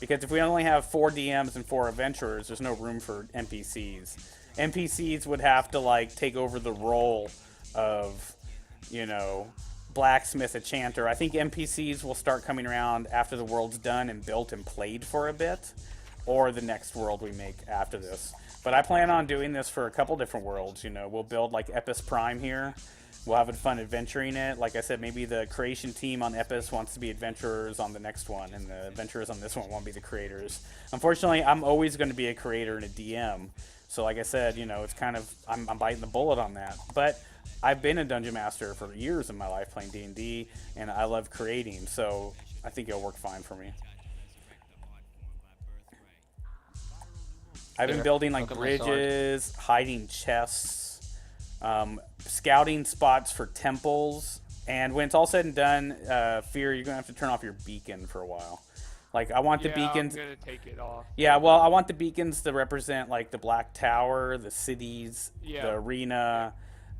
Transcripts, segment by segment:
Because if we only have 4 DMs and 4 adventurers, there's no room for NPCs. NPCs would have to like take over the role of, you know, blacksmith, enchanter. I think NPCs will start coming around after the world's done and built and played for a bit, or the next world we make after this. But I plan on doing this for a couple different worlds. You know, we'll build like Epis Prime here. We'll have fun adventuring it. Like I said, maybe the creation team on Epis wants to be adventurers on the next one, and the adventurers on this one won't be the creators. Unfortunately, I'm always going to be a creator and a DM. So like I said, you know, it's kind of, I'm biting the bullet on that. But I've been a dungeon master for years in my life playing D&D, and I love creating. So I think it'll work fine for me. I've been building like bridges, hiding chests, scouting spots for temples, and when it's all said and done, Fear, you're gonna have to turn off your beacon for a while. Like I want the beacons. I'm gonna take it off. Yeah, well, I want the beacons to represent like the Black Tower, the cities, the arena.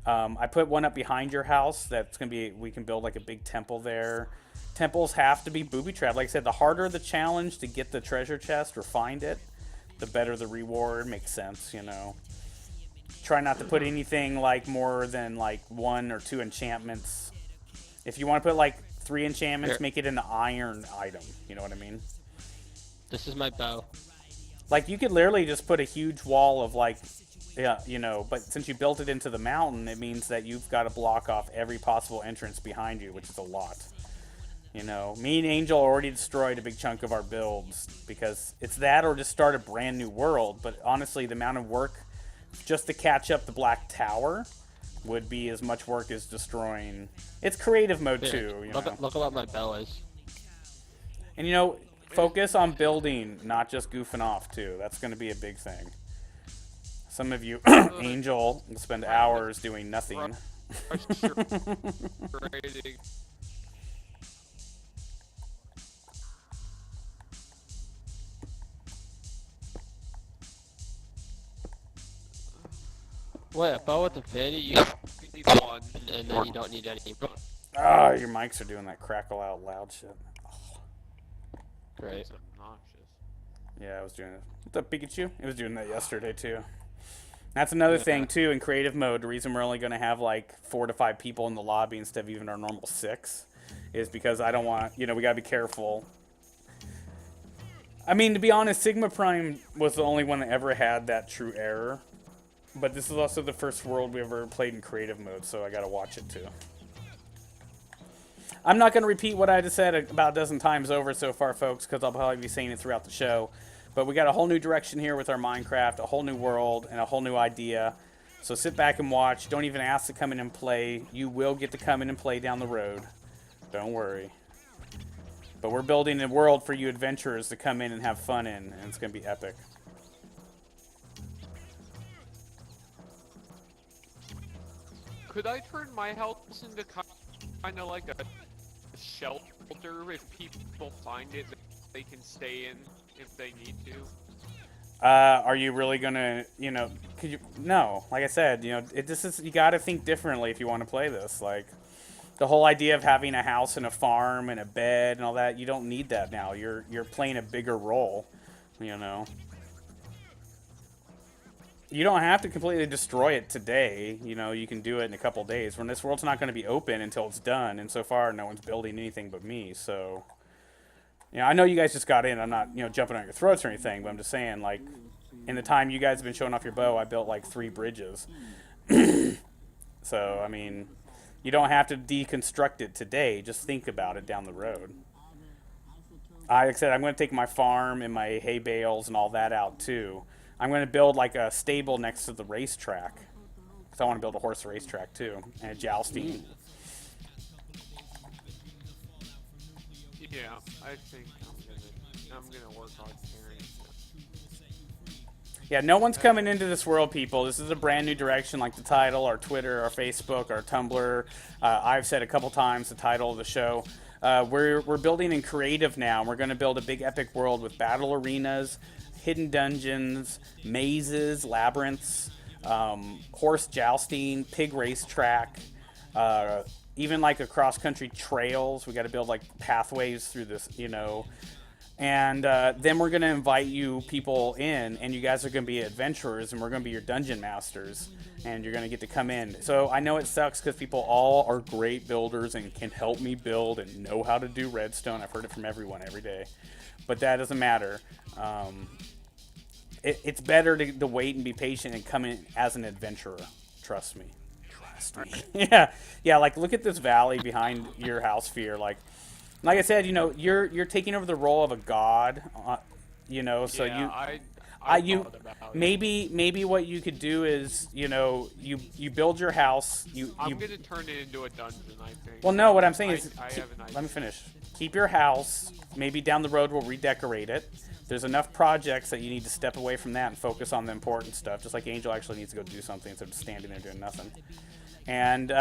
I put one up behind your house. That's gonna be. We can build like a big temple there. Temples have to be booby trapped. Like I said, the harder the challenge to get the treasure chest or find it, the better the reward. Makes sense, you know. Try not to put anything like more than like 1 or 2 enchantments. If you want to put like 3 enchantments, make it an iron item. You know what I mean? This is my bow. Like you could literally just put a huge wall of like, yeah, you know. But since you built it into the mountain, it means that you've got to block off every possible entrance behind you, which is a lot. You know, me and Angel already destroyed a big chunk of our builds because it's that or just start a brand new world. But honestly, the amount of work just to catch up the Black Tower would be as much work as destroying. It's creative mode too. You know? Look at what my bow is. And you know, focus on building, not just goofing off too. That's going to be a big thing. Some of you, Angel, will spend hours doing nothing. Wait, a bow with infinity, you need one, and then you don't need any. Ah, your mics are doing that crackle out loud shit. Oh. Great. It's obnoxious. Yeah, I was doing it. What's up, Pikachu? It was doing that yesterday too. That's another thing too in creative mode. The reason we're only going to have like 4 to 5 people in the lobby instead of even our normal 6 is because I don't want, you know, we got to be careful. I mean, to be honest, Sigma Prime was the only one that ever had that true error. But this is also the first world we ever played in creative mode, so I gotta watch it too. I'm not gonna repeat what I just said about a dozen times over so far, folks, because I'll probably be saying it throughout the show. But we got a whole new direction here with our Minecraft, a whole new world, and a whole new idea. So sit back and watch. Don't even ask to come in and play. You will get to come in and play down the road. Don't worry. But we're building a world for you adventurers to come in and have fun in, and it's gonna be epic. Could I turn my house into kind of like a shelter if people find it that they can stay in if they need to? Are you really gonna, you know, could you, no, like I said, you know, this is, you gotta think differently if you want to play this. Like, the whole idea of having a house and a farm and a bed and all that, you don't need that now. You're playing a bigger role, you know. You don't have to completely destroy it today. You know, you can do it in a couple days. When this world's not going to be open until it's done, and so far no one's building anything but me. So, you know, I know you guys just got in. I'm not, you know, jumping on your throats or anything, but I'm just saying, like, in the time you guys have been showing off your bow, I built like 3 bridges. So, I mean, you don't have to deconstruct it today. Just think about it down the road. Like I said, I'm going to take my farm and my hay bales and all that out too. I'm going to build like a stable next to the racetrack. Because I want to build a horse racetrack too. And a jousting. Yeah, I think I'm gonna work on carrying that. Yeah, no one's coming into this world, people. This is a brand new direction, like the title, our Twitter, our Facebook, our Tumblr. I've said a couple times the title of the show. We're building in creative now. We're going to build a big epic world with battle arenas, hidden dungeons, mazes, labyrinths, horse jousting, pig racetrack, even like a cross-country trails. We got to build like pathways through this, you know. And then we're going to invite you people in, and you guys are going to be adventurers, and we're going to be your dungeon masters, and you're going to get to come in. So I know it sucks because people all are great builders and can help me build and know how to do redstone. I've heard it from everyone every day. But that doesn't matter. It's better to wait and be patient and come in as an adventurer. Trust me. Trust me. Yeah. Like, look at this valley behind your house, Fear. Like I said, you're taking over the role of a god, So yeah, you thought about it. maybe what you could do is, you build your house. I'm gonna turn it into a dungeon, I think. Well, no, what I'm saying is, I have an idea. let me finish. Keep your house. Maybe down the road we'll redecorate it. There's enough projects that you need to step away from that and focus on the important stuff. Just like Angel actually needs to go do something instead of standing there doing nothing. And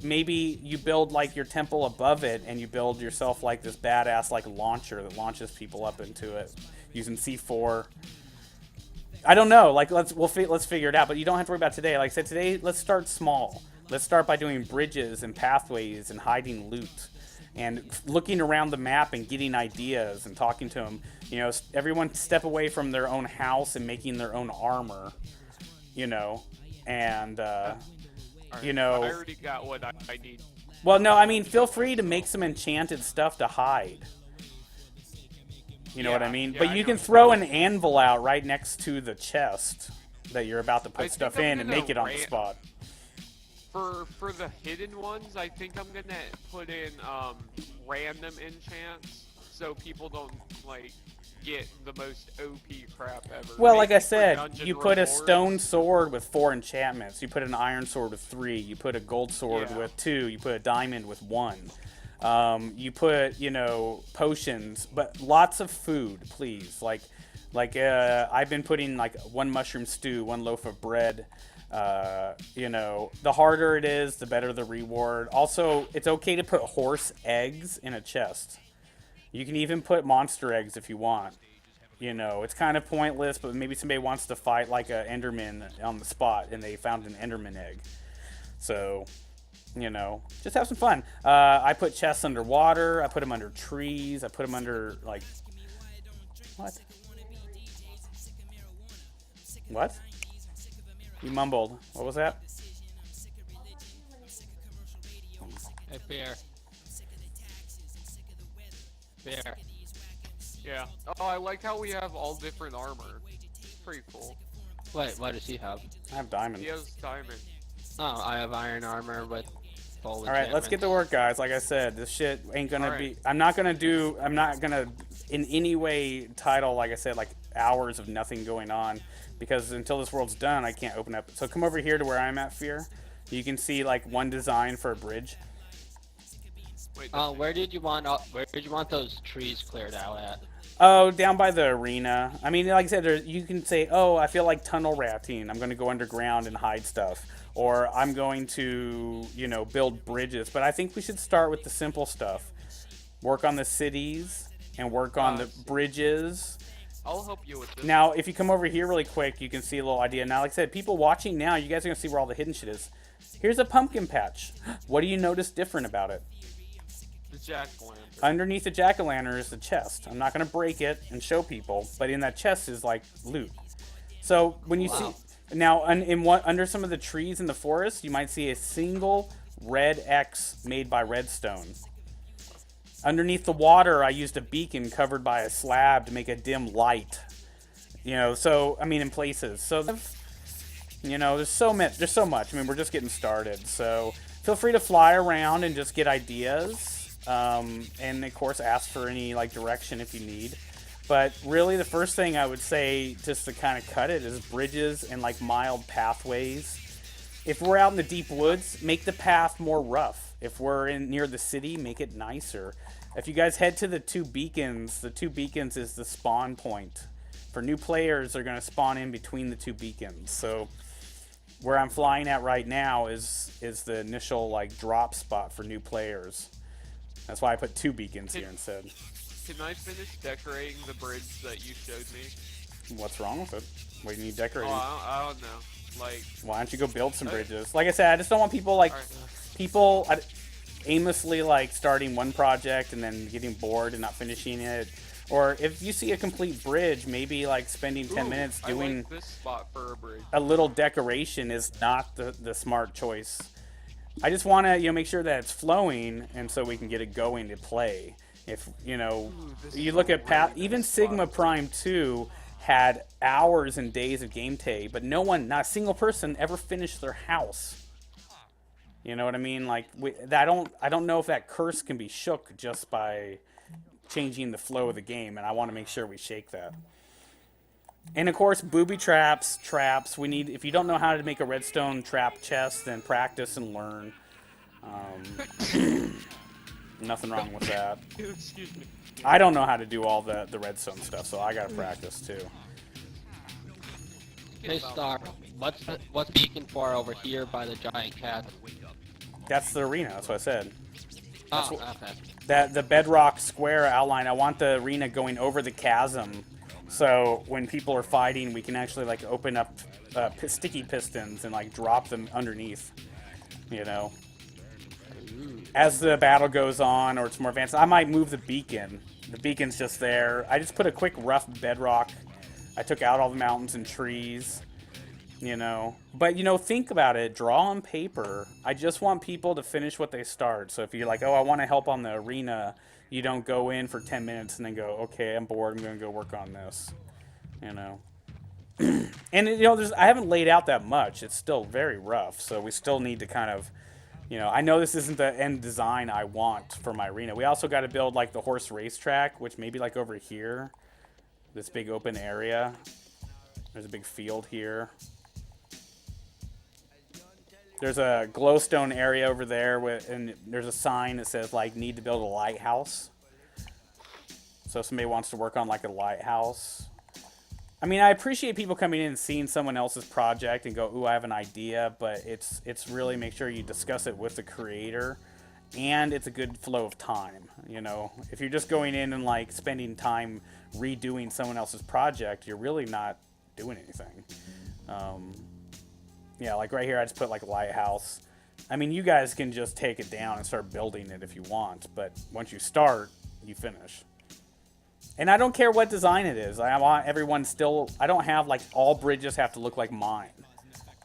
maybe you build like your temple above it, and you build yourself like this badass like launcher that launches people up into it using C4. I don't know. Like let's figure it out. But you don't have to worry about today. Like I said, today let's start small. Let's start by doing bridges and pathways and hiding loot and looking around the map and getting ideas and talking to them. Everyone step away from their own house and making their own armor. And. Alright, I already got what I need. Well, no, I mean, feel free to make some enchanted stuff to hide. You know what I mean? Yeah, But I you know can what throw you an anvil out right next to the chest that you're about to put I stuff think I'm in and gonna make it on the spot. For the hidden ones, I think I'm gonna put in random enchants so people don't get the most OP crap ever. Well, like Maybe I for said, dungeon you put a rewards. stone sword with 4 enchantments. You put an iron sword with 3. You put a gold sword Yeah. with 2. You put a diamond with 1. You put, potions, but lots of food, please. I've been putting 1 mushroom stew, 1 loaf of bread. The harder it is, the better the reward. Also, it's okay to put horse eggs in a chest. You can even put monster eggs if you want. It's kind of pointless, but maybe somebody wants to fight like a Enderman on the spot and they found an Enderman egg. So, just have some fun. I put chests underwater. I put them under trees. I put them under, what? What? You mumbled. What was that? Hey, Bear. Bear. Yeah. Oh, I like how we have all different armor. Pretty cool. Wait, what does he have? I have diamond. He has diamond. Oh, I have iron armor with full All right, let's get to work, guys. Like I said, this shit ain't gonna All be. right. I'm not gonna in any way title, like I said, hours of nothing going on, because until this world's done, I can't open up. So come over here to where I'm at, Fear. You can see one design for a bridge. Wait, Where did you want those trees cleared out at? Oh, down by the arena. I mean, like I said, you can say, oh, I feel like tunnel ratting. I'm going to go underground and hide stuff. Or I'm going to, build bridges. But I think we should start with the simple stuff. Work on the cities and work on the bridges. I'll help you with this. Now, if you come over here really quick, you can see a little idea. Now, like I said, people watching now, you guys are going to see where all the hidden shit is. Here's a pumpkin patch. What do you notice different about it? The jack-o'-lantern. Underneath the jack-o'-lantern is the chest. I'm not going to break it and show people, but in that chest is loot. So when you see now under some of the trees in the forest, you might see a single red X made by redstone. Underneath the water, I used a beacon covered by a slab to make a dim light. So I mean in places. So there's so much. I mean, we're just getting started. So feel free to fly around and just get ideas. And of course ask for any direction if you need, but really the first thing I would say, just to kind of cut it, is bridges and mild pathways. If we're out in the deep woods, make the path more rough. If we're near the city, make it nicer. If you guys head to the 2 beacons, the 2 beacons is the spawn point for new players. They're going to spawn in between the 2 beacons. So where I'm flying at right now is the initial drop spot for new players. That's why I put 2 beacons here instead. Can I finish decorating the bridge that you showed me? What's wrong with it? What do you need decorating? Oh, I don't know. Why don't you go build some bridges? Like I said, I just don't want people aimlessly starting one project and then getting bored and not finishing it, Or if you see a complete bridge, maybe like spending 10 Ooh, minutes I doing like this spot for a bridge. a little decoration is not the smart choice. I just want to make sure that it's flowing, and so we can get it going to play. If This you is look a at really even nice Sigma spot. Prime 2 had hours and days of gameplay, but not a single person ever finished their house. You know what I mean? Like I don't know if that curse can be shook just by changing the flow of the game, and I want to make sure we shake that. And of course, booby traps. We need. If you don't know how to make a redstone trap chest, then practice and learn. Nothing wrong with that. Excuse me. I don't know how to do all the redstone stuff, so I gotta practice too. Hey Star, what's beacon for over here by the giant cat? That's the arena. That's what I said. Oh, okay. That the bedrock square outline. I want the arena going over the chasm, so when people are fighting, we can actually like open up sticky pistons and like drop them underneath. You know, as the battle goes on or it's more advanced, I might move the beacon. The beacon's just there. I just put a quick rough bedrock. I took out all the mountains and trees. But think about it. Draw on paper. I just want people to finish what they start. So if you're like, oh, I want to help on the arena, you don't go in for 10 minutes and then go, okay, I'm bored, I'm going to go work on this. And I haven't laid out that much. It's still very rough, so we still need to kind of, I know this isn't the end design I want for my arena. We also got to build like the horse racetrack, which maybe like over here, this big open area. There's a big field here. There's a glowstone area over there, and there's a sign that says, like, need to build a lighthouse. So if somebody wants to work on, like, a lighthouse. I mean, I appreciate people coming in and seeing someone else's project and go, ooh, I have an idea, but it's really make sure you discuss it with the creator, and it's a good flow of time, If you're just going in and, like, spending time redoing someone else's project, you're really not doing anything. Yeah, like right here, I just put like a lighthouse. I mean, you guys can just take it down and start building it if you want, but once you start, you finish. And I don't care what design it is. I want everyone still. I don't have like all bridges have to look like mine.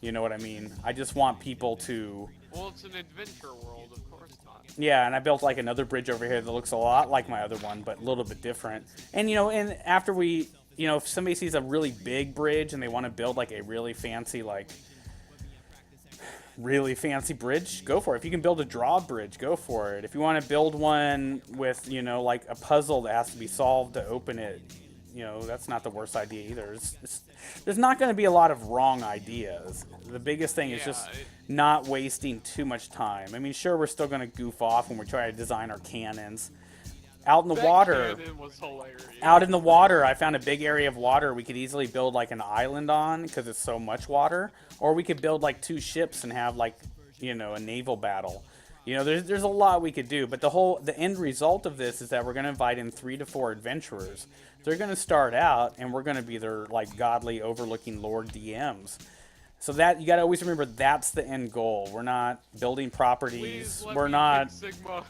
You know what I mean? I just want people to. Well, it's an adventure world, of course not. Yeah, and I built like another bridge over here that looks a lot like my other one, but a little bit different. And and after we, if somebody sees a really big bridge and they want to build like a really fancy bridge, go for it. If you can build a drawbridge, go for it. If you want to build one with, like a puzzle that has to be solved to open it, that's not the worst idea either. There's not going to be a lot of wrong ideas. The biggest thing is just not wasting too much time. I mean, sure, we're still going to goof off when we're trying to design our cannons. Out in the water, cannon was hilarious. Out in the water, I found a big area of water we could easily build like an island on because it's so much water. Or we could build like 2 ships and have like, a naval battle. There's a lot we could do. But the end result of this is that we're going to invite in 3 to 4 adventurers. They're going to start out and we're going to be their like godly overlooking Lord DMs. So that you got to always remember that's the end goal. We're not building properties. Please let We're me not. pick Sigma.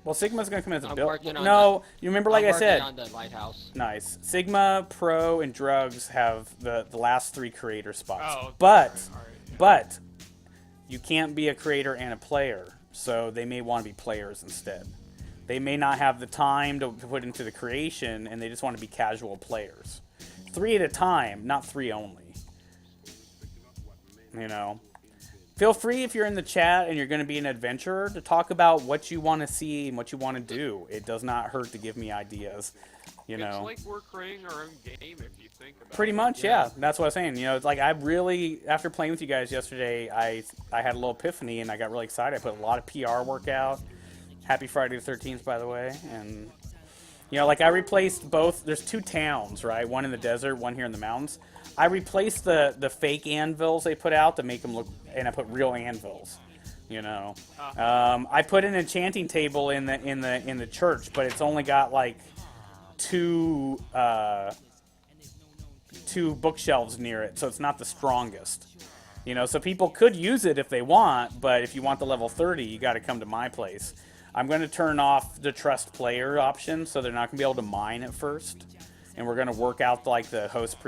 Well, Sigma's going to come in as a I'm build. working on No, you remember like I said. On the lighthouse. Nice. Sigma, Pro, and Drugs have the last 3 creator spots. Oh, but alright. But you can't be a creator and a player, so they may want to be players instead. They may not have the time to put into the creation, and they just want to be casual players. 3 at a time, not 3 only. Feel free if you're in the chat and you're going to be an adventurer to talk about what you want to see and what you want to do. It does not hurt to give me ideas. It's like we're creating our own game if you think about it. Pretty much, yeah. That's what I'm saying. It's like I really, after playing with you guys yesterday, I had a little epiphany and I got really excited. I put a lot of PR work out. Happy Friday the 13th, by the way. And, like I replaced both. There's 2 towns, right? One in the desert, one here in the mountains. I replaced the fake anvils they put out to make them look, and I put real anvils. I put an enchanting table in the church, but it's only got like 2 bookshelves near it, so it's not the strongest. So people could use it if they want, but if you want the level 30, you got to come to my place. I'm going to turn off the trust player option, so they're not going to be able to mine at first. And we're going to work out like the host